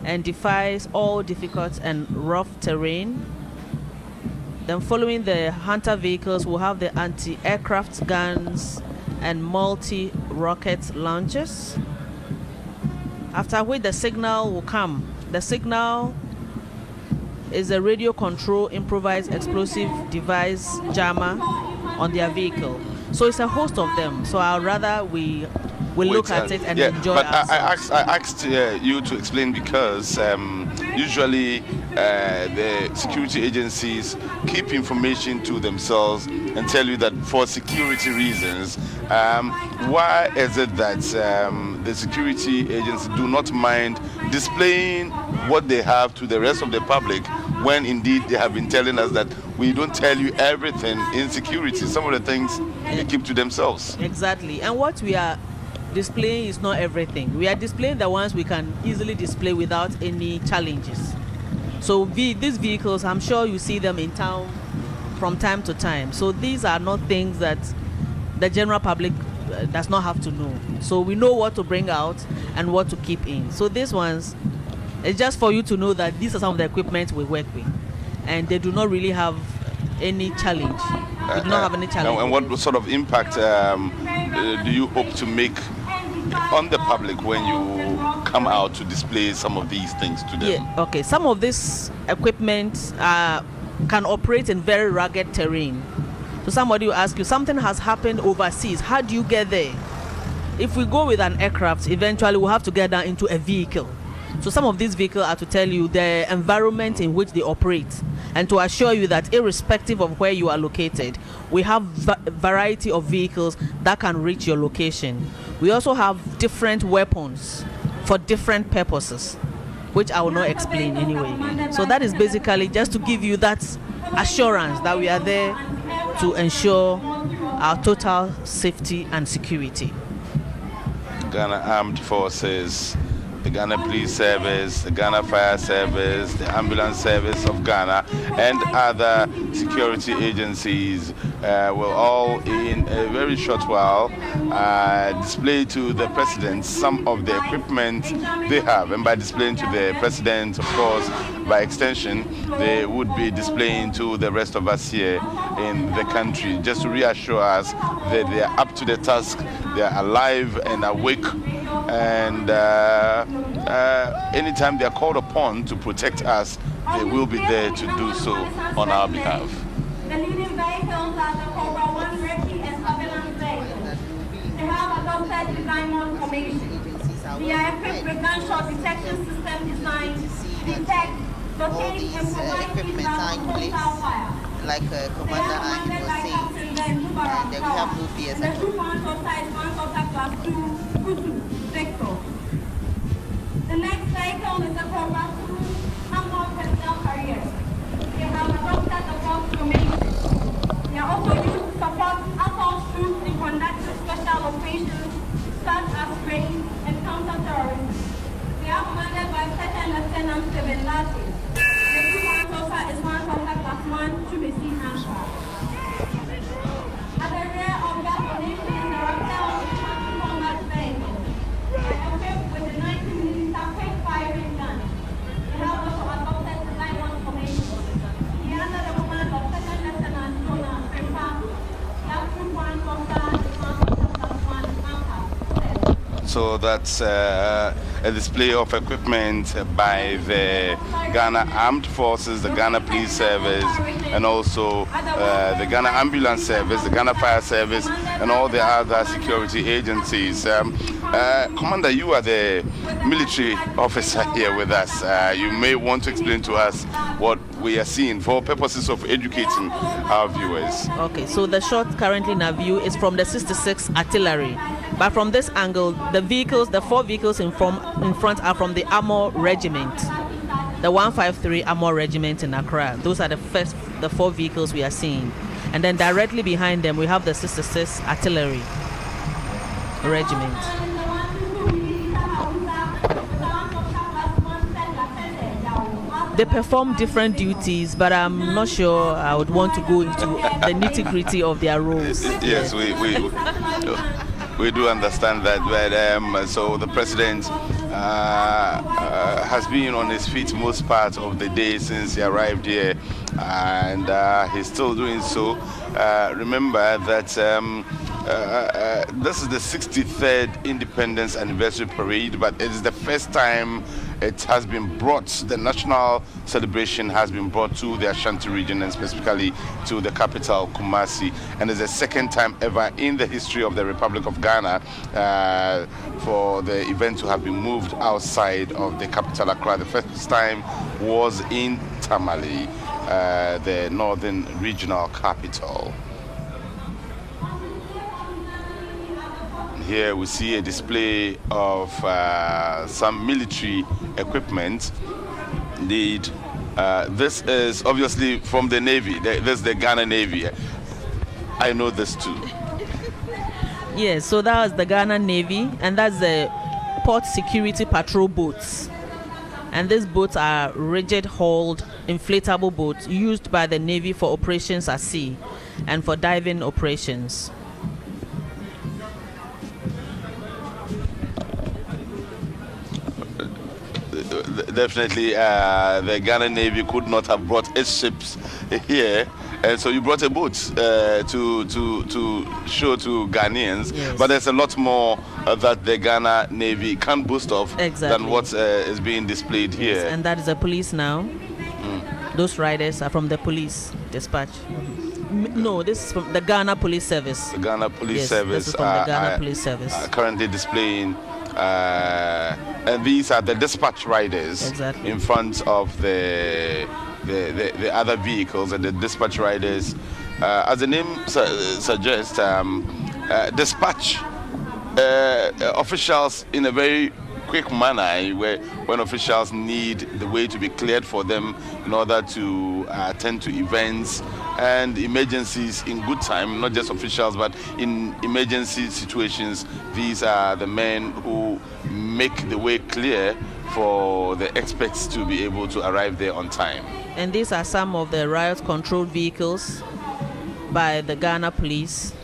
and defies all difficult and rough terrain. Then following the hunter vehicles, we'll have the anti-aircraft guns and multi-rocket launchers. After which the signal will come. The signal is a radio control improvised explosive device jammer on their vehicle. So it's a host of them. So I'd rather we look at it and enjoy but ourselves. I asked you to explain because usually the security agencies keep information to themselves and tell you that for security reasons. Why is it that the security agencies do not mind displaying what they have to the rest of the public when indeed they have been telling us that we don't tell you everything in security? Some of the things they keep to themselves. Exactly. And what we are displaying is not everything. We are displaying the ones we can easily display without any challenges. So these vehicles, I'm sure you see them in town from time to time. So these are not things that the general public does not have to know. So we know what to bring out and what to keep in. So these ones, it's just for you to know that these are some of the equipment we work with, and they do not really have any challenge. They do not have any challenge. And what sort of impact do you hope to make on the public when you come out to display some of these things to them? Yeah, okay. Some of this equipment can operate in very rugged terrain. So somebody will ask you, something has happened overseas. How do you get there? If we go with an aircraft, eventually we'll have to get down into a vehicle. So some of these vehicles are to tell you the environment in which they operate and to assure you that irrespective of where you are located, we have a variety of vehicles that can reach your location. We also have different weapons for different purposes, which I will not explain anyway. So that is basically just to give you that assurance that we are there to ensure our total safety and security. Ghana Armed Forces, the Ghana Police Service, the Ghana Fire Service, the Ambulance Service of Ghana, and other security agencies will all in a very short while display to the President some of the equipment they have. And by displaying to the President, of course, by extension, they would be displaying to the rest of us here in the country, just to reassure us that they are up to the task, they are alive and awake, and anytime they are called upon to protect us, they will be there to do so on our behalf. The leading vehicles are the Cobra 1 Recce and surveillance vehicles. They have adopted design modification. They are equipped with gunshot detection system designed to detect, locate, and provide feedback on hostile fire. Like Commander Andy was saying, and we have no fears The at all. true one-shot is one-shot class 2 Kutu Victor. The next vehicle is the Cobra 2 Hammer personnel carrier. They have adopted the box formation. They are also used to support assault troops in conducting special operations such as raid and counter-terrorism. They are commanded by Second Lieutenant Steven Latte. The true one-shot is one-shot class 1 to receive handshot. At the rear of that formation is the Raptor combat vehicle. They are equipped with a 90mm quick firing gun. They have also adopted the Line 1 formation. They are under the command of Second Lieutenant Jonah Frepa. That true one-shot is one-shot class 1 Anka. So that's a display of equipment by the Ghana Armed Forces, the Ghana Police Service, and also the Ghana Ambulance Service, the Ghana Fire Service, and all the other security agencies. Commander, you are the military officer here with us. You may want to explain to us what we are seeing for purposes of educating our viewers. Okay, so the shot currently in our view is from the 66 artillery. But from this angle, the vehicles, the 4 vehicles in front are from the Armor Regiment, the 153 Armor Regiment in Accra. Those are the 4 vehicles we are seeing. And then directly behind them, we have the 66 Artillery Regiment. They perform different duties, but I'm not sure I would want to go into the nitty-gritty of their roles. Yes, we do understand that. But so the President has been on his feet most part of the day since he arrived here, and he's still doing so. Remember that this is the 63rd Independence Anniversary Parade, but it is the first time it has been brought, the national celebration has been brought to the Ashanti region, and specifically to the capital, Kumasi. And it's the second time ever in the history of the Republic of Ghana for the event to have been moved outside of the capital, Accra. The first time was in Tamale, the northern regional capital. Here we see a display of some military equipment. Indeed, this is obviously from the Navy. This is the Ghana Navy. I know this too. Yes, so that was the Ghana Navy, and that's the port security patrol boats. And these boats are rigid-hulled, inflatable boats used by the Navy for operations at sea and for diving operations. Definitely, the Ghana Navy could not have brought its ships here, and so you brought a boat to show to Ghanaians. Yes. But there's a lot more that the Ghana Navy can boast of than what is being displayed here. Yes, and that is the police now. Those riders are from the police dispatch. No, this is from the Ghana Police Service. The Ghana Police Service this is from the Ghana Police Service. Currently displaying, and these are the dispatch riders in front of the other vehicles, and the dispatch riders, as the name suggests, dispatch officials in a very quick manner, where when officials need the way to be cleared for them in order to attend to events and emergencies in good time. Not just officials, but in emergency situations, these are the men who make the way clear for the experts to be able to arrive there on time. And these are some of the riot control vehicles by the Ghana police.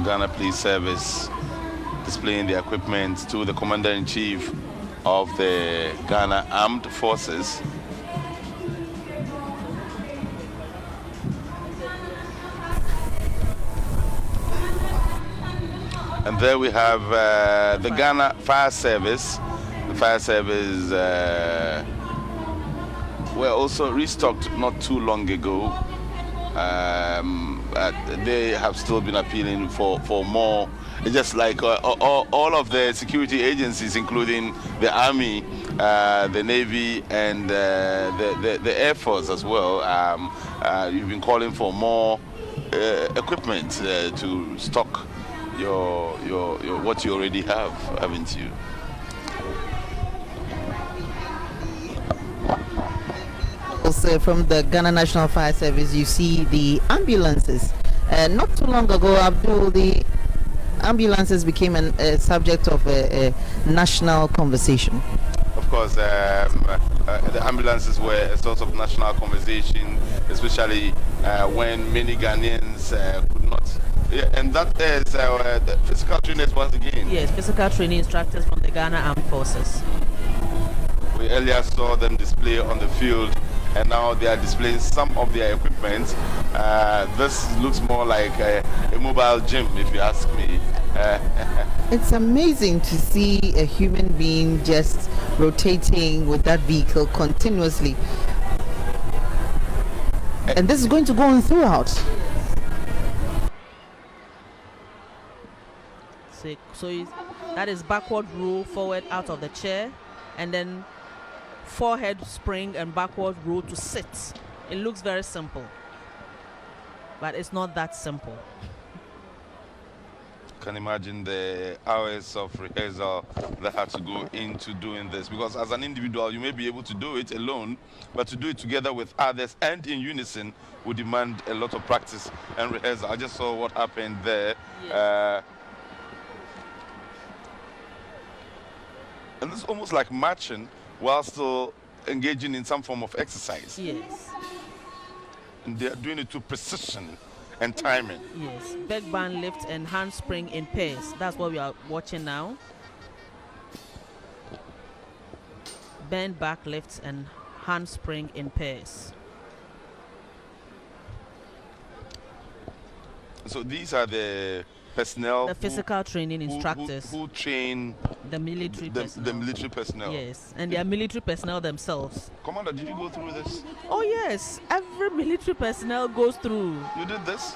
Ghana Police Service displaying the equipment to the Commander-in-Chief of the Ghana Armed Forces. And there we have the Ghana Fire Service. The Fire Service were also restocked not too long ago. They have still been appealing for more, just like all of the security agencies, including the Army, the Navy, and the Air Force as well. You've been calling for more equipment to stock your what you already have, haven't you? Also from the Ghana National Fire Service, you see the ambulances. Not too long ago, Abdul, the ambulances became a subject of a national conversation. Of course, the ambulances were a source of national conversation, especially when many Ghanaians could not. Yeah, and that is the physical trainers once again. Yes, physical training instructors from the Ghana Armed Forces. We earlier saw them display on the field, and now they are displaying some of their equipment. This looks more like a mobile gym, if you ask me. It's amazing to see a human being just rotating with that vehicle continuously. And this is going to go on throughout. So that is backward roll, forward out of the chair, and then forehead spring and backward roll to sit. It looks very simple, but it's not that simple. Can imagine the hours of rehearsal that had to go into doing this, because as an individual you may be able to do it alone, but to do it together with others and in unison would demand a lot of practice and rehearsal. I just saw what happened there. Yes. And it's almost like marching while still engaging in some form of exercise. Yes. And they are doing it to precision and timing. Yes. Back band lift and handspring in pairs. That's what we are watching now. Bend back lifts and handspring in pairs. So these are the personnel, The physical training instructors, who train the military personnel. the military personnel. Yes, and they are military personnel themselves. Commander, did you go through this? Oh yes, every military personnel goes through. You did this?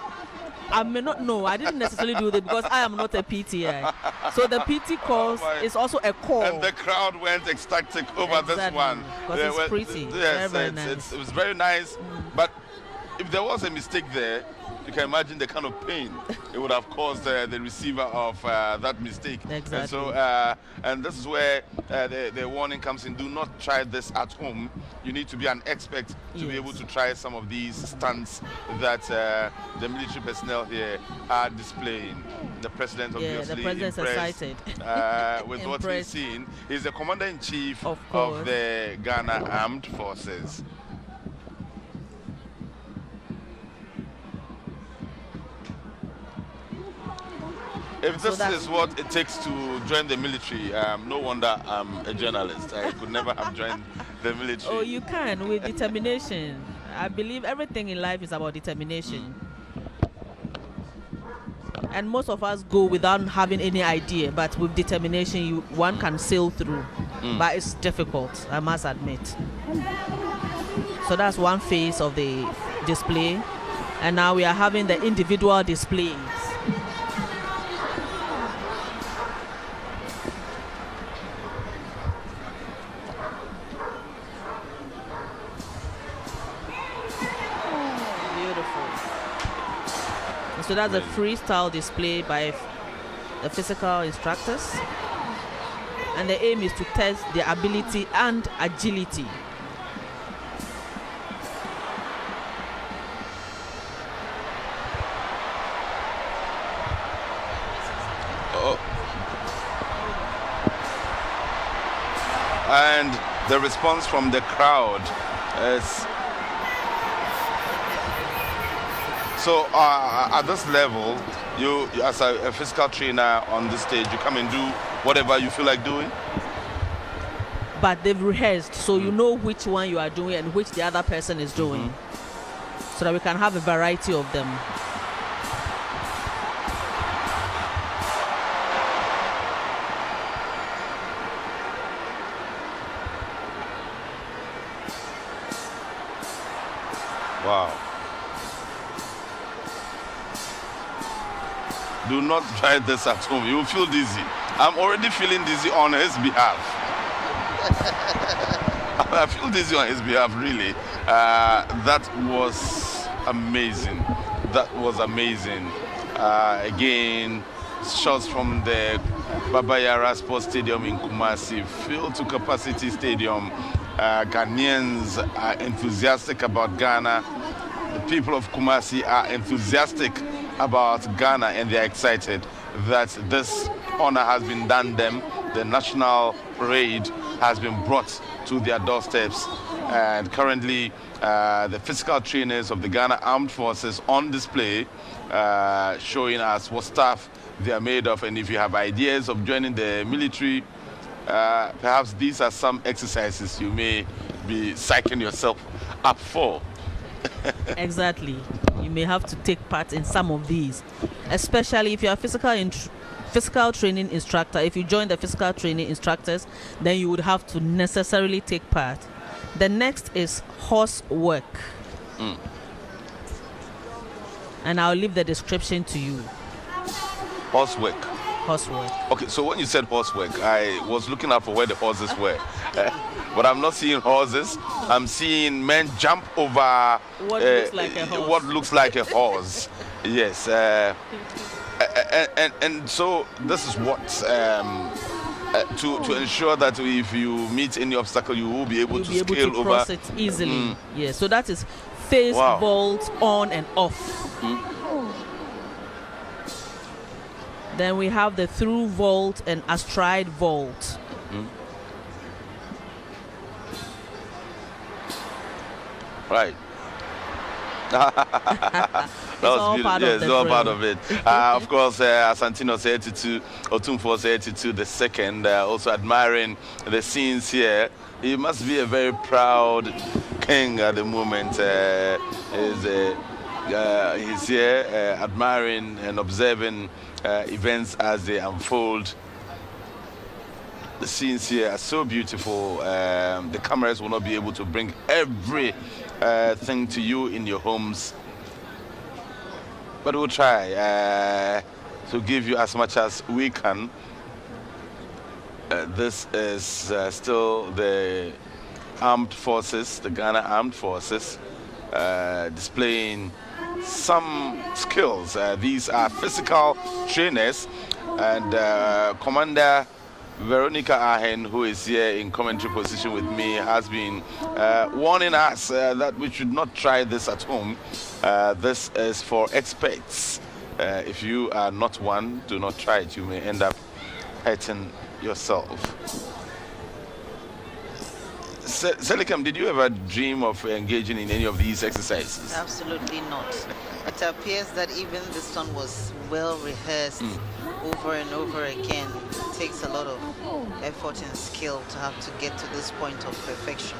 I may not know. I didn't necessarily do it because I am not a PTI. So the PT course is also a core. And the crowd went ecstatic over this one. Because it's pretty. Yes, very nice. it was very nice. But if there was a mistake there, you can imagine the kind of pain it would have caused the receiver of that mistake. Exactly. And so, and this is where the warning comes in. Do not try this at home. You need to be an expert to be able to try some of these stunts that the military personnel here are displaying. The president obviously the president's excited. With what we've seen. He's the commander-in-chief of the Ghana Armed Forces. If this is what it takes to join the military, no wonder I'm a journalist. I could never have joined the military. Oh, you can with determination. I believe everything in life is about determination. And most of us go without having any idea, but with determination, one can sail through. But it's difficult, I must admit. So that's one phase of the display. And now we are having the individual displays. So that's a freestyle display by the physical instructors. And the aim is to test their ability and agility. And the response from the crowd is... So at this level, you as a physical trainer on this stage, you come and do whatever you feel like doing? But they've rehearsed, so you know which one you are doing and which the other person is doing. So that we can have a variety of them. Wow. Do not try this at home. You will feel dizzy. I'm already feeling dizzy on his behalf. I feel dizzy on his behalf, really. That was amazing. That was amazing. Again, shots from the Baba Yara Sports Stadium in Kumasi, filled to capacity stadium. Ghanaians are enthusiastic about Ghana. The people of Kumasi are enthusiastic about Ghana, and they're excited that this honor has been done them. The national parade has been brought to their doorsteps, and currently the physical trainers of the Ghana Armed Forces on display, showing us what stuff they are made of. And if you have ideas of joining the military, perhaps these are some exercises you may be psyching yourself up for. Exactly. You may have to take part in some of these, especially if you're a physical training instructor. If you join the physical training instructors, then you would have to necessarily take part. The next is horse work. And I'll leave the description to you. Horse work. Horse work. Okay, so when you said horse work, I was looking out for where the horses were. But I'm not seeing horses. I'm seeing men jump over what looks like a horse. What looks like a horse. Yes. And so this is what to ensure that if you meet any obstacle, you will be able to scale over. Cross it easily. Yes. So that is face vault on and off. Then we have the through vault and astride vault. Right. That was all beautiful. part of Yes, the it's all drill. part of it. Of course, Asantino 82, Otumfo 82, the second, also admiring the scenes here. He must be a very proud king at the moment. He's here admiring and observing events as they unfold. The scenes here are so beautiful. The cameras will not be able to bring every thing to you in your homes, but we'll try to give you as much as we can. This is still the armed forces, the Ghana Armed Forces, displaying some skills. These are physical trainers, and Commander Veronica Ahen, who is here in commentary position with me, has been warning us that we should not try this at home. This is for experts. If you are not one, do not try it. You may end up hurting yourself. Selikam, did you ever dream of engaging in any of these exercises? Absolutely not. It appears that even this one was well rehearsed over and over again. It takes a lot of effort and skill to have to get to this point of perfection.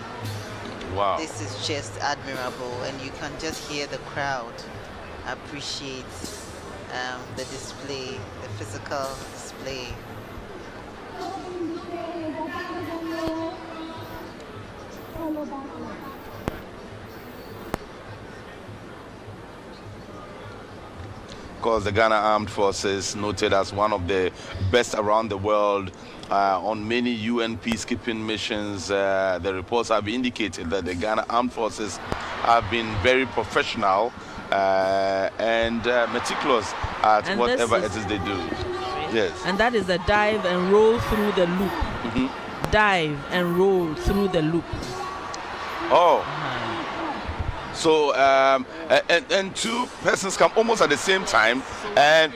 Wow. This is just admirable, and you can just hear the crowd appreciate the display, the physical display. Of course, the Ghana Armed Forces, noted as one of the best around the world on many UN peacekeeping missions. The reports have indicated that the Ghana Armed Forces have been very professional and meticulous at And whatever this it is they do. Yes. And that is the dive and roll through the loop. Dive and roll through the loop. Oh. So, and two persons come almost at the same time, and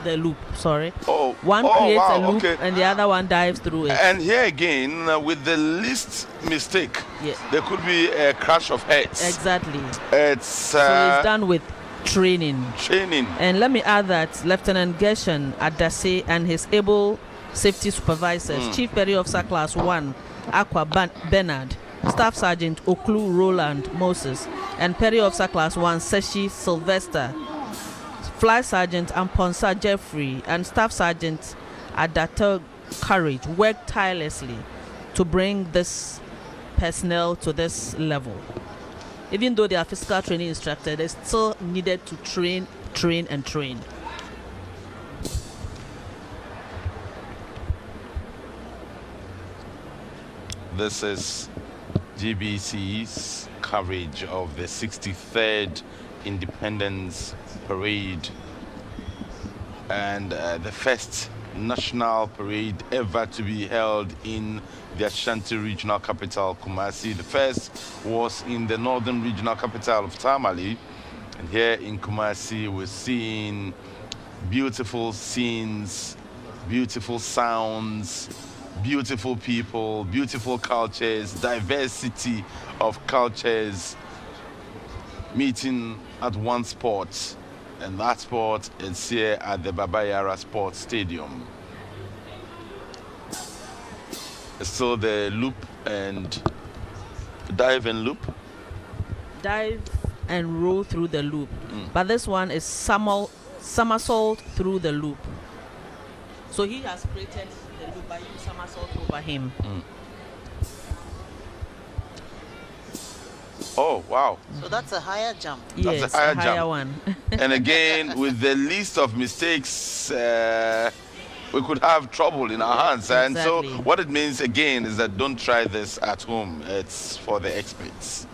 the loop, sorry. oh, One oh, creates wow, a loop okay. and the other one dives through it. And here again, with the least mistake, Yeah. there could be a crash of heads. Exactly. It's So it's done with training. training. And let me add that Lieutenant Gershon Adase and his able safety supervisors, Chief Petty Officer Class 1, Aqua Bernard, Staff Sergeant Oklu Roland Moses, and Petty Officer Class 1, Seshi Sylvester, Flight Sergeant Amponsa Jeffrey, and Staff Sergeant Adato Courage worked tirelessly to bring this personnel to this level. Even though they are physical training instructors, they still needed to train. This is GBC's coverage of the 63rd Independence Parade and the first national parade ever to be held in the Ashanti regional capital, Kumasi. The first was in the northern regional capital of Tamale. And here in Kumasi, we're seeing beautiful scenes, beautiful sounds, beautiful people, beautiful cultures, diversity of cultures meeting at one spot. And that spot is here at the Baba Yara Sports Stadium. It's still the loop and dive and loop. Dive and roll through the loop. But this one is somersault through the loop. So he has created the loop by you somersault over him. Oh, wow. So that's a higher jump. Yes, That's a higher jump. one. And again, with the least of mistakes, we could have trouble in our hands. And so Exactly. what it means again is that don't try this at home. It's for the experts.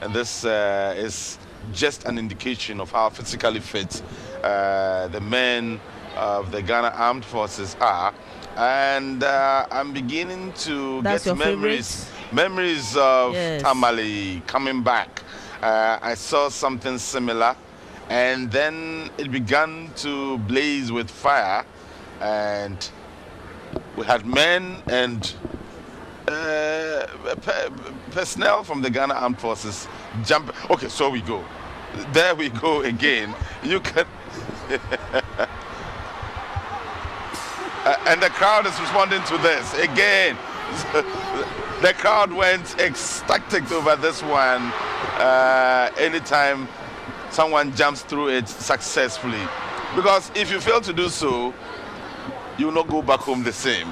And this is just an indication of how physically fit the men of the Ghana Armed Forces are. And I'm beginning to That's get your memories of Yes. Tamale coming back. I saw something similar, and then it began to blaze with fire, and we had men and personnel from the Ghana Armed Forces jump. Okay, so we go. There we go again. You can. And the crowd is responding to this again. The crowd went ecstatic over this one. Anytime someone jumps through it successfully, because if you fail to do so, you will not go back home the same.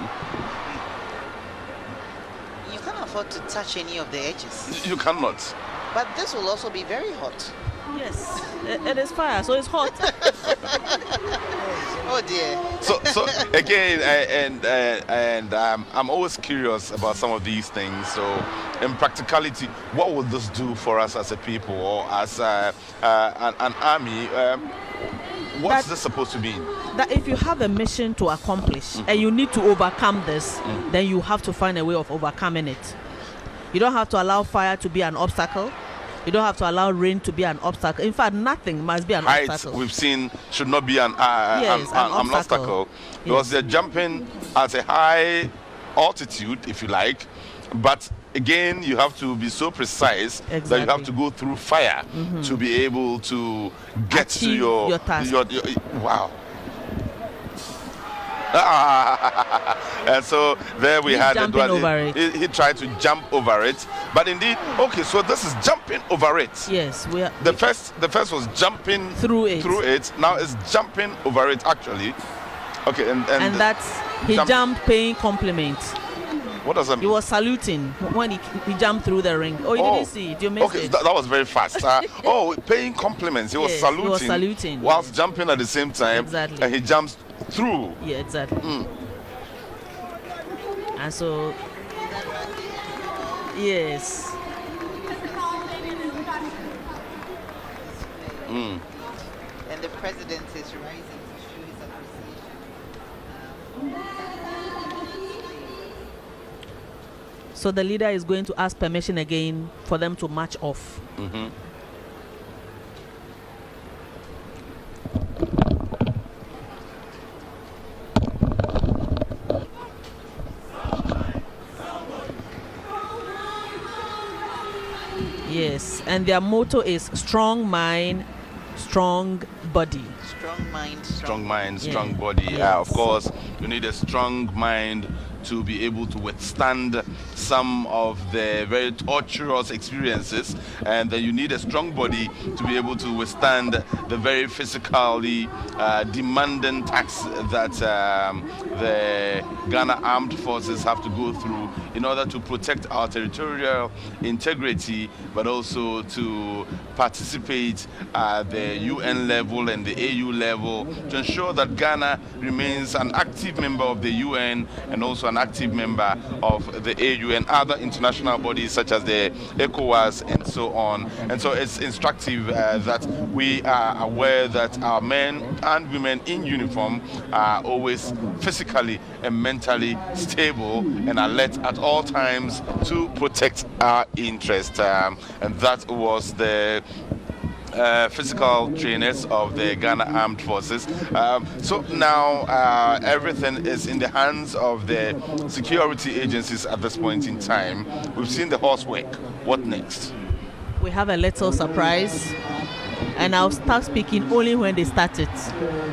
You can't afford to touch any of the edges. You cannot. But this will also be very hot. Yes, it is fire, so it's hot. Oh dear. So again, I'm always curious about some of these things. So, in practicality, what will this do for us as a people or as an army? What's this supposed to mean? That if you have a mission to accomplish and you need to overcome this, then you have to find a way of overcoming it. You don't have to allow fire to be an obstacle. You don't have to allow rain to be an obstacle. In fact, nothing must be an Height, obstacle. we've seen, should not be an obstacle. Because they're jumping at a high altitude, if you like. But again, you have to be so precise that you have to go through fire to be able to get Achieve to your task. Wow. And so there we had jumping over it. He tried to jump over it, but indeed, okay. So this is jumping over it. Yes, The first was jumping through it. Now it's jumping over it actually. Okay, and that's he jumped paying compliments. What does that mean? He was saluting when he jumped through the ring. Oh, you didn't see it. You missed okay, it. that was very fast. Paying compliments. He was Yes, saluting. he was saluting, whilst yes. jumping at the same time. Exactly. And he jumps through. Yeah, exactly. And so, yes. And the president is rising to show his appreciation. So the leader is going to ask permission again for them to march off. Yes, and their motto is strong mind, strong body. Strong mind, Strong mind, Yeah. strong body. Yes. Of course, you need a strong mind to be able to withstand some of the very torturous experiences, and then you need a strong body to be able to withstand the very physically demanding tasks that the Ghana Armed Forces have to go through in order to protect our territorial integrity, but also to participate at the UN level and the AU level to ensure that Ghana remains an active member of the UN and also an active member of the AU and other international bodies such as the ECOWAS and so on. And so it's instructive that we are aware that our men and women in uniform are always physically and mentally stable and alert at all times to protect our interest. And that was the physical trainers of the Ghana Armed Forces. So now everything is in the hands of the security agencies at this point in time. We've seen the horsework. What next? We have a little surprise, and I'll start speaking only when they start it.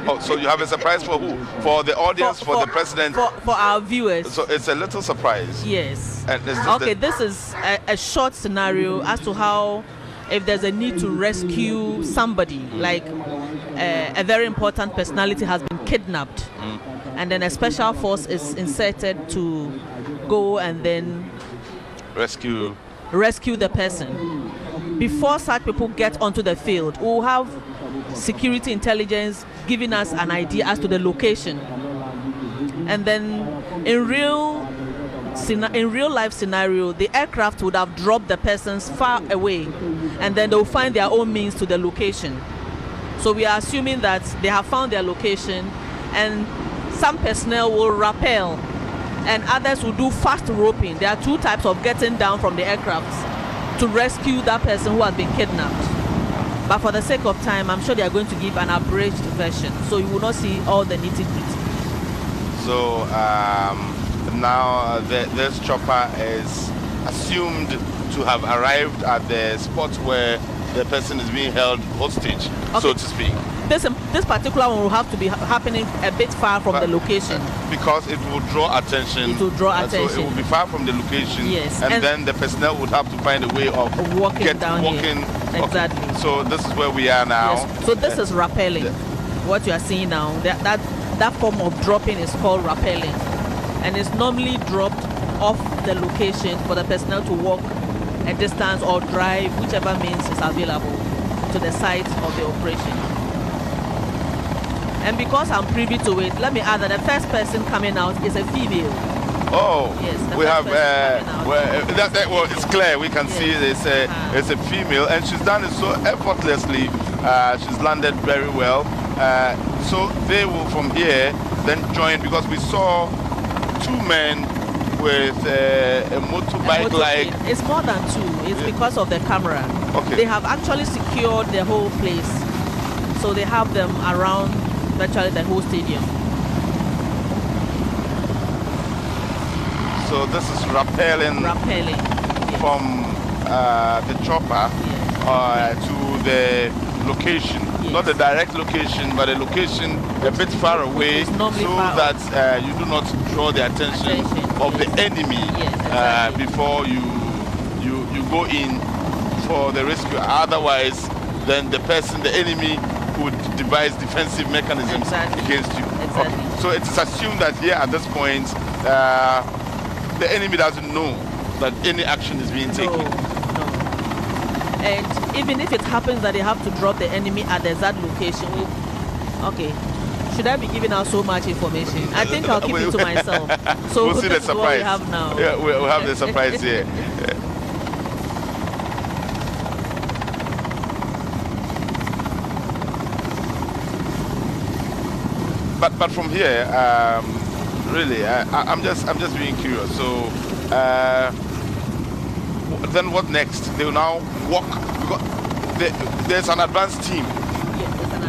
Oh, so you have a surprise for who? For the audience, for the president? For our viewers. So it's a little surprise. Yes. And is this Okay, this is a short scenario as to how, if there's a need to rescue somebody, like a very important personality has been kidnapped, and then a special force is inserted to go and then rescue the person. Before such people get onto the field, we'll have security intelligence giving us an idea as to the location, and then in real life scenario, the aircraft would have dropped the persons far away, and then they'll find their own means to the location. So we are assuming that they have found their location, and some personnel will rappel and others will do fast roping. There are two types of getting down from the aircraft to rescue that person who has been kidnapped. But for the sake of time, I'm sure they are going to give an abridged version, so you will not see all the nitty-gritty. So now this chopper is assumed to have arrived at the spot where the person is being held hostage, so to speak. This particular one will have to be happening a bit far from the location. Because it will draw attention. It will draw attention. So it will be far from the location. Yes. And then the personnel would have to find a way of walking down here. Exactly. Okay. So this is where we are now. Yes. So this is rappelling. What you are seeing now, that form of dropping is called rappelling. And it's normally dropped off the location for the personnel to walk a distance or drive, whichever means is available, to the site of the operation. And because I'm privy to it, let me add that the first person coming out is a female. Oh, yes, we have, well, it's clear, we can see it's a female, and she's done it so effortlessly. She's landed very well. So they will from here then join, because we saw two men with a motorbike like. It's more than two, it's because of the camera. Okay. They have actually secured the whole place. So they have them around virtually the whole stadium. So this is rappelling yes. from the chopper to the location. Yes. Not the direct location, but a location a bit far away, so that you do not draw the attention of the enemy before you go in for the rescue. Otherwise, then the enemy would devise defensive mechanisms against you. Exactly. Okay. So it is assumed that here at this point, the enemy doesn't know that any action is being taken. No. And even if it happens that they have to drop the enemy at the exact location, okay, should I be giving out so much information? I think I'll keep it to myself. So we'll see the surprise. What we have now. Yeah, we'll have the surprise here. But from here, really, I'm just being curious. So then what next? They will now walk. There's an advanced team,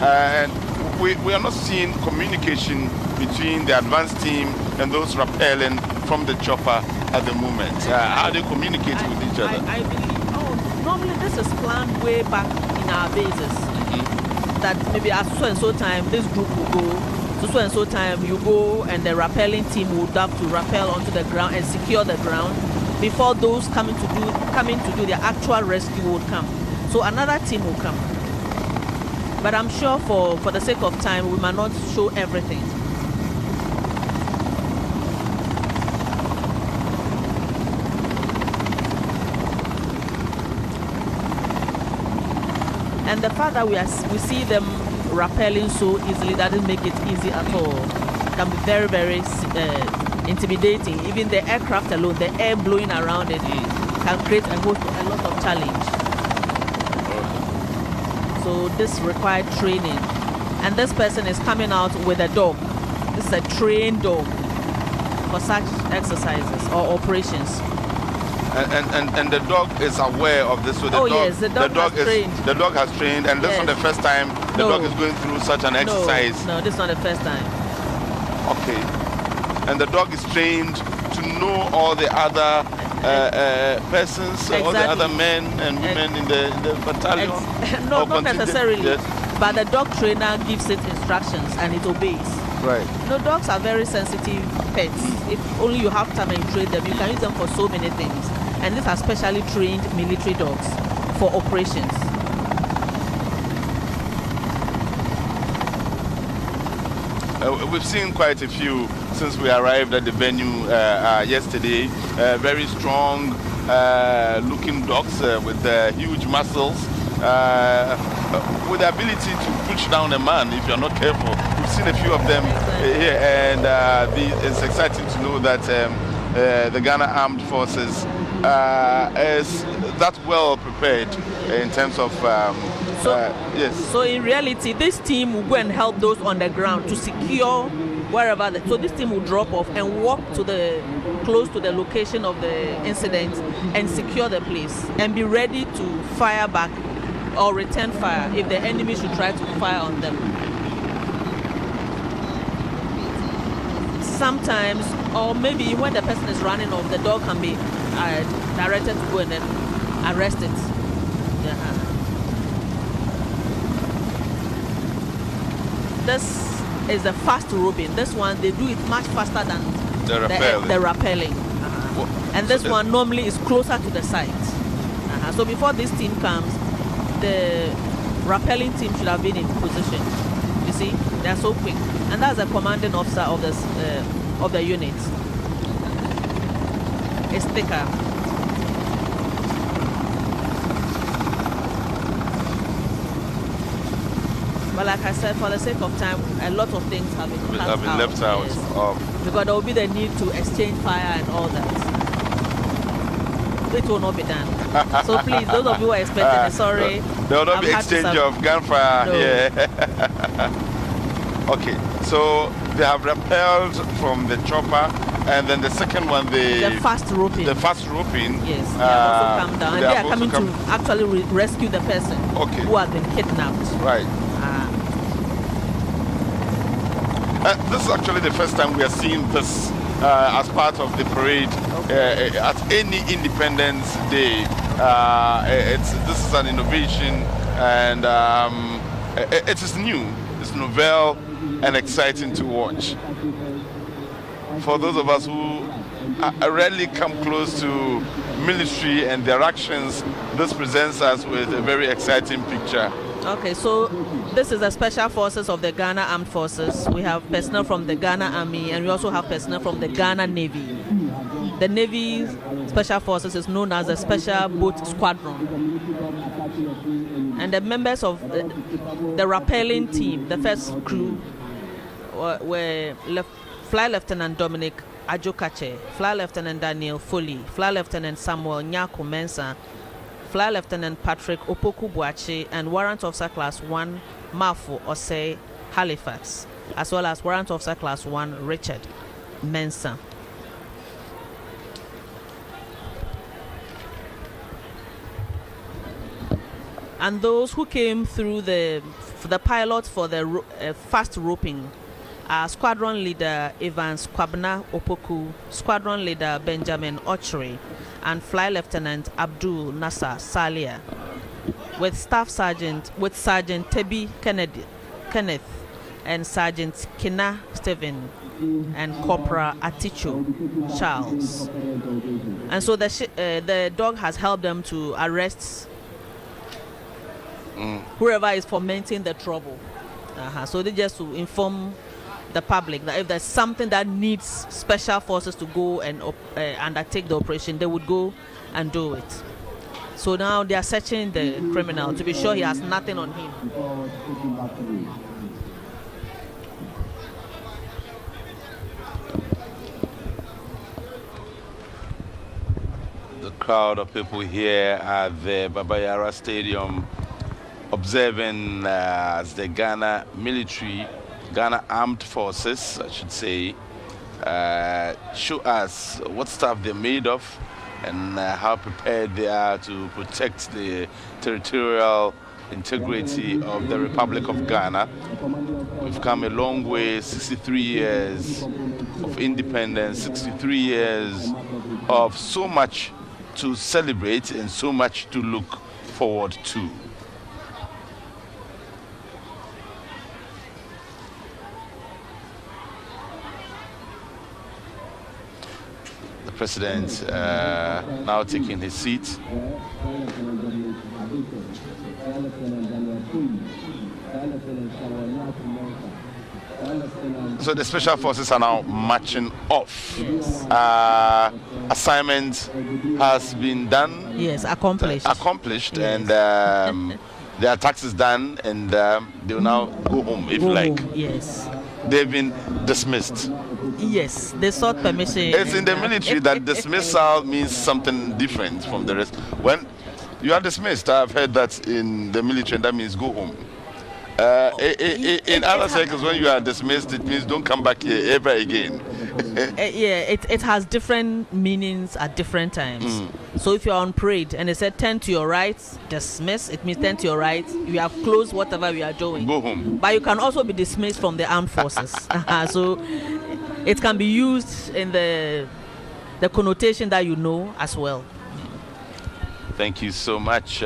and we are not seeing communication between the advanced team and those rappelling from the chopper at the moment. How they communicate with each other? I believe. Normally this is planned way back in our bases. That maybe at so and so time this group will go. So and so time you go, and the rappelling team would have to rappel onto the ground and secure the ground before those coming to do the actual rescue would come. So another team will come. But I'm sure for the sake of time, we might not show everything. And the fact that we see them rappelling so easily doesn't make it easy at all. It can be very, very intimidating. Even the aircraft alone, the air blowing around it can create a lot of challenge. So this required training. And this person is coming out with a dog. This is a trained dog for such exercises or operations. And the dog is aware of this. So yes, the dog has trained. The dog has trained, and this is not the first time the dog is going through such an exercise. No, this is not the first time. Okay. And the dog is trained to know all the other persons, all the other men and women in the battalion? No, not necessarily. Yes. But the dog trainer gives it instructions and it obeys. Right. No, dogs are very sensitive pets. If only you have time and you train them, you can use them for so many things. And these are specially trained military dogs for operations. We've seen quite a few since we arrived at the venue yesterday. Very strong looking dogs with huge muscles, with the ability to push down a man if you're not careful. We've seen a few of them here, and it's exciting to know that the Ghana Armed Forces is that well prepared in terms of yes. So in reality, this team will go and help those on the ground to secure wherever. So this team will drop off and walk to close to the location of the incident and secure the place and be ready to fire back or return fire if the enemy should try to fire on them. sometimes, or maybe when the person is running off, the dog can be directed to go and then arrest it. Yeah. This is the fast roping. This one, they do it much faster than the rappelling. And this one normally is closer to the site. So before this team comes, the rappelling team should have been in position. You see, they are so quick, and that's the commanding officer of the unit. It's thicker. But like I said, for the sake of time, a lot of things have been left out. Yes. Because there will be the need to exchange fire and all that. It will not be done. So please, those of you who are expecting it, sorry. There will not be exchange of gunfire. No. Yeah. Okay, so they have rappelled from the chopper, and then the second one, the fast roping. The fast roping. Yes, they have also come down, and they are coming to actually rescue the person who has been kidnapped. Right. This is actually the first time we are seeing this as part of the parade at any Independence Day. This is an innovation, and it is new, it's novel and exciting to watch. For those of us who rarely come close to military and their actions, this presents us with a very exciting picture. Okay, so this is the Special Forces of the Ghana Armed Forces. We have personnel from the Ghana Army, and we also have personnel from the Ghana Navy. The Navy Special Forces is known as the Special Boat Squadron. And the members of the rappelling team, the first crew, were Flight Lieutenant Dominic Ajokache, Flight Lieutenant Daniel Foley, Flight Lieutenant Samuel Nyako Mensah, Flight Lieutenant Patrick Opoku Buachi, and Warrant Officer Class 1 Mafo Osei Halifax, as well as Warrant Officer Class 1 Richard Mensah. And those who came through the pilot for the fast roping are Squadron Leader Evans Kwabna Opoku, Squadron Leader Benjamin Ochre, and Flight Lieutenant Abdul Nasser Salia, with Sergeant Tebi Kenneth, and Sergeant Kina Stephen, and Corporal Aticho Charles. And so the dog has helped them to arrest whoever is fomenting the trouble. So they just to inform the public that if there's something that needs special forces to go and undertake the operation, they would go and do it. So now they are searching the criminal to be sure he has nothing on him. The crowd of people here at the Babayara Stadium observing as the Ghana Armed Forces, I should say, show us what stuff they're made of and how prepared they are to protect the territorial integrity of the Republic of Ghana. We've come a long way, 63 years of independence, 63 years of so much to celebrate and so much to look forward to. The President now taking his seat. So the Special Forces are now marching off. Assignment has been done. Yes, accomplished. Accomplished, yes. And their tax is done, and they will now go home, if you like. Yes. They've been dismissed. Yes, they sought permission. It's in the military that dismissal means something different from the rest. When you are dismissed, I've heard that in the military, that means go home. In other circles, when you are dismissed, it means don't come back here ever again. It has different meanings at different times. So if you're on parade and they said turn to your right, dismiss, it means turn to your right, you have closed whatever we are doing. Go home. But you can also be dismissed from the armed forces. So it can be used in the connotation that you know as well. Thank you so much.